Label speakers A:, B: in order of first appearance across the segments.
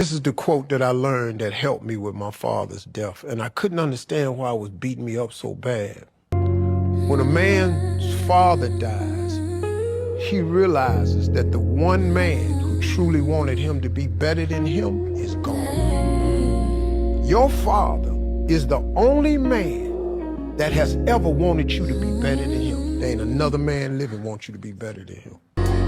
A: This is the quote that I learned that helped me with my father's death, and I couldn't understand why it was beating me up so bad. When a man's father dies, he realizes that the one man who truly wanted him to be better than him is gone. Your father is the only man that has ever wanted you to be better than him. There ain't another man living wants you to be better than him.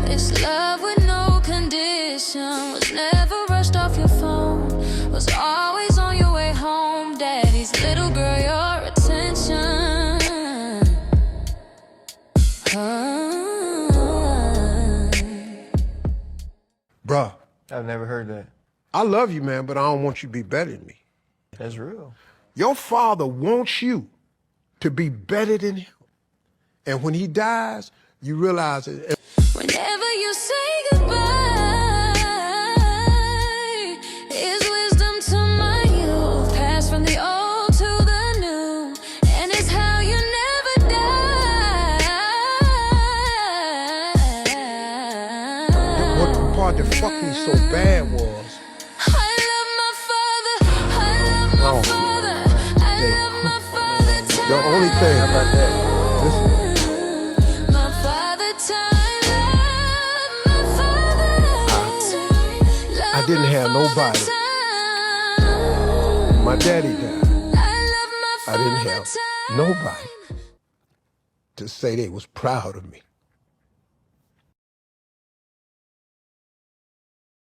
B: It's love with no condition, was never rushed off your phone, was always on your way home. Daddy's little girl, your attention.
A: Bruh,
C: I've never heard that.
A: I love you, man, but I don't want you to be better than me.
C: That's real.
A: Your father wants you to be better than him. And when he dies, you realize it.
B: Whenever you say goodbye, is wisdom to my youth, passed from the old to the new, and it's how you never die.
A: What part that fucked me so bad was,
B: I love my father, I love my father, I love my father.
A: the only thing about that, listen, I didn't have nobody. My daddy died. I didn't have nobody to say they was proud of me.